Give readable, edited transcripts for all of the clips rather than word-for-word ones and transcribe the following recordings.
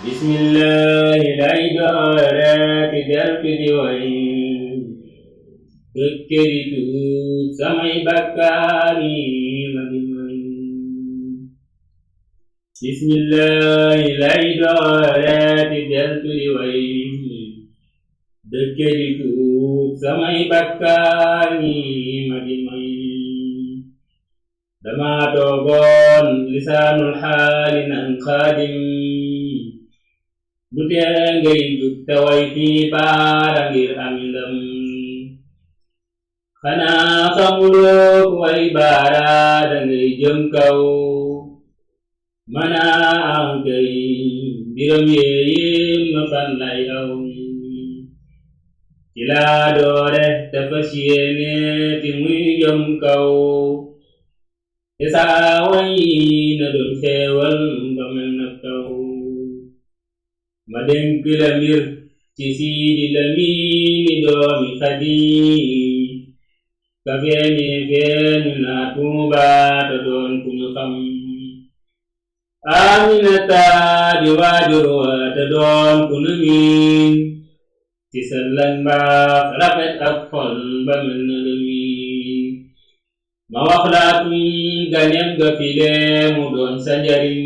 bismillahi lay dooraati deltu di way dëkkëri tuub samay bakkaar yi ma di moy bismillahi lay dooraati deltu di way dëkkëri tuub samay bakkaar yi ma di moy dama toogoon lisaanul xaali nan xaadim du tee ngay jug taway fii baara ngir am ndam xanaa xamuloo way baara dangay jëm kaw mana am kay biram yéeyéem ma fan lay aw ci laa doore dafa siyéene ti muy jëm kaw te saa way na doon xeewal ba mel na kaw ma dénk la mbir ci siidi lamiini doomi xadiim ka feeñu naa Tuuba te doon ku ñu xam Aminata di waajur wa te doon ku ñu miin ci sellan mbaax rafet ak xol ba mel na lamiin ma wax la tum gañem ga file mu doon sa njariñ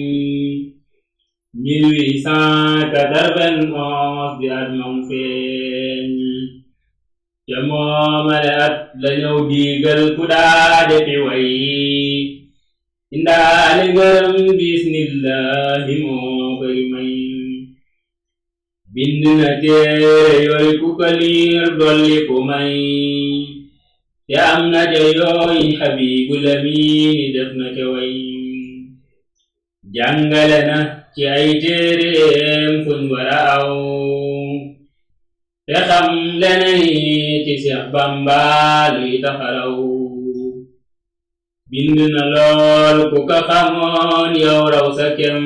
1891 di at mam feeñ ca moomale at la ñëw diigal ku daa defi way indaale ngërëm bismillahi moo koy may bind na téere yooy ku ko liir dolli ku may te am na ca yooy Habibu Lamin def na ca way jàngale na ci ay téereem fuñ wara aw te xam leneen ci Seex Bamba luy taxaraw bind na lool ku ko xamoon yow raw sa kem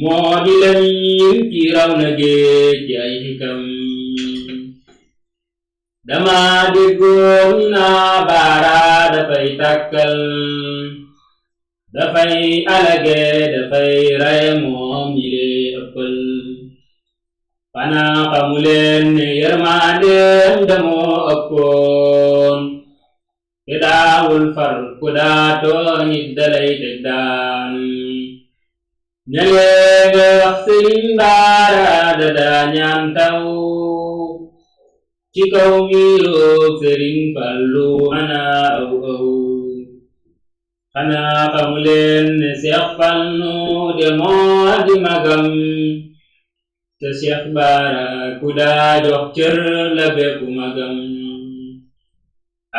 moo di Lamin ci raw na géej ci ay xikam dama déggoon naa baara dafay tàkkal dafay alage dafay raye moom ñi lee ëppal xanaa xamuleen ne yërmandeem damoo ëppoon te daawul far ku daa tooñit dalay teg daan ña leege wax Sëriñ Baara da daa ñaan taw ci kaw miiroog Sëriñ Fallu ana aw aw xanaa xamuleen ne Seex Fallu de moo di magam te Seex Baara ku daa jox cër la bépp magam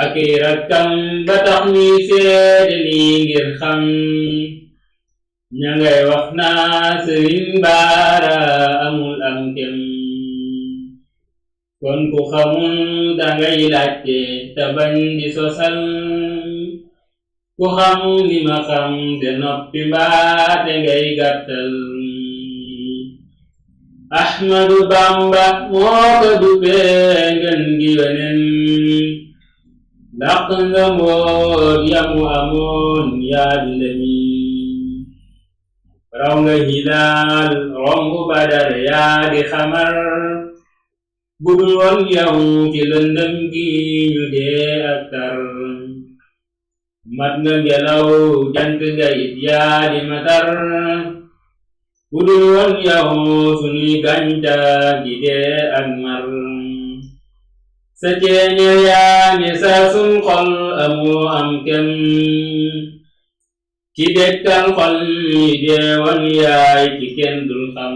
ak i rakkam ba tax ni seede ni ngir xam ña ngay wax naa Sëriñ Baara amul am kem kon ku xamul dangay laajte te bañ di sosal ku xam li ma xam de noppi mbaate ngay gàttal Ahmadu Bamba moo ko duppee ngeen gi weneen ndax nga mboot yamu amoon yaa di Lamin raw nga hilaal romb Badar yaa di xamar budul woon yow ci lëndëm gi ñu dee ak tar mat nga ngelaw jant nga it yaa di matar budul woon yow sunuy gàncax gi dee ak mar sa ceeñe yaa ngi sa sun xol amoo am kem ci dekkal xol yi dee woon yaay ci kenn dul xam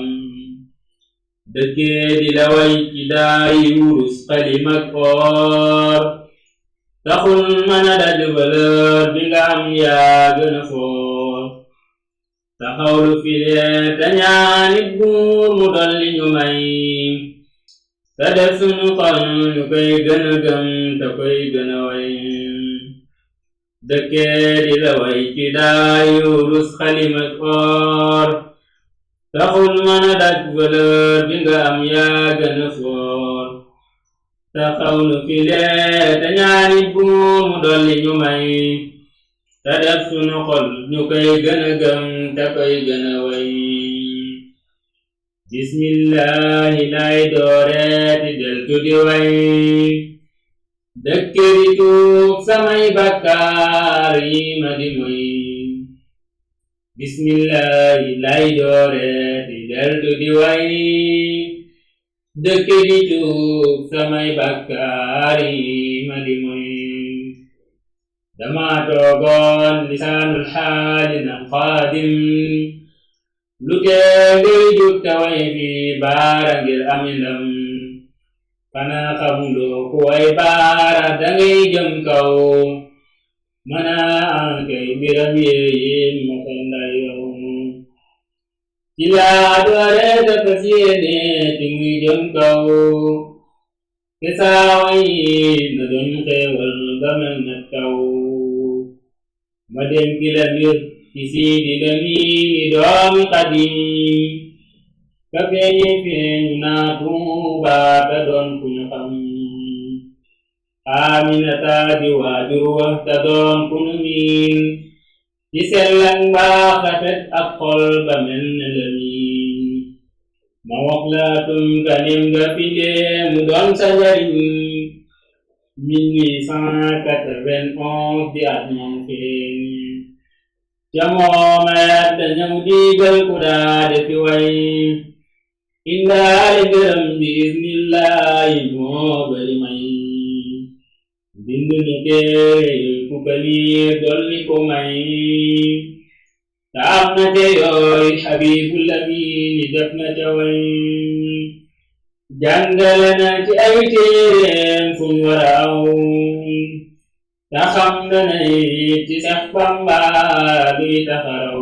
dëkkee di la way ci daay wurus xalimak oor taxul mën a daj valeur bi nga am yaa gën a foor taxawlu file te ñaanit buur mu dolli ñu may te def sunu xol ñu koy gën a gëm te koy gën a way dëkkee di la way ci daay wurus xalimak oor taxul mën a daj valeur bi nga am yaa gën a foor taxawlu file te ñaanit buur mu dolli ñu may te def sunu xol ñu koy gën a gëm te koy gën a way bismillahi lay dooreeti deltu di way dëkke di tuub samay bakkaar yi ma di moy bismillahi lay dooreeti deltu di way dëkke di tuub samay bakkaar yi ma di moy dama toogoon lisaanul xaali na xaadim lu tee ngay jug taway fi baara ngir amindam xanaa xamuloo ku way baara dangay jëm kaw mana kay mbiram yéeyéen masanday yow ci laa doore dafa siyene ti muy jëm kaw te saaway na doon xeewal ba mel na kaw ma dem ki la mbir ci siidi Lamin doomi Xaadim ka feeñe feeñu naa Tuuba ta doon ku ñu xam Aminata di waajur wa ta doon ku ñu miin ci sellang mbaax rafet ak xol ba mel ne Lamin ma wax la tunkanim nga findee mu doon sa njariñ 1891 di at moom feeñ jamoomeet dañu diigal ku daa defi way indaale ngërëm bi ismillahi moo bari may bind ni téere ku ko liir dolli ko may te am na te yooy Habibu Lamin def na ca way jàngale na ci ay téereem fuñ wara aw ta xam na nay ci Seex Bamba luy taxaraw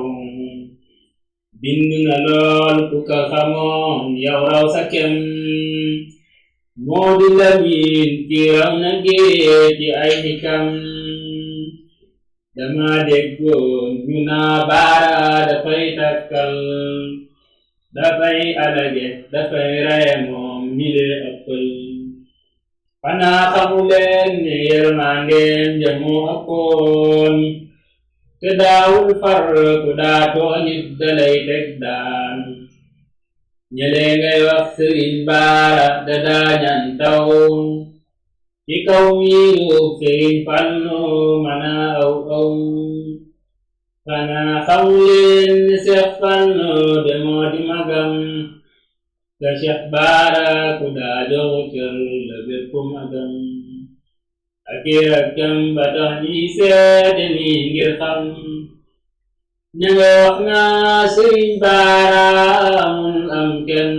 bind na lool ku ko xamoon yow raw sa kem moo di Lamin ki raw na géej ci ay xikam dama déggoon ñu naa baara dafay takkal dafay alage dafay raye moom mi lee ëppal xanaa xamuleen ne yërmandeem ja moo ëppoon te daawul far ku daa tooñit dalay teg daan ñele ngay wax Sëriñ Baara da daa ñaan taw ci kaw miirub Sëriñ Fallu mana aw aw xanaa xamuleen ne Seex Fallu de moo di magam ka Seex Baara ku daa jox cër la bépp magam ak rakkam ba tax ñi seede ni ngir xam ña nga wax naa Sëriñ Baara mun am kenn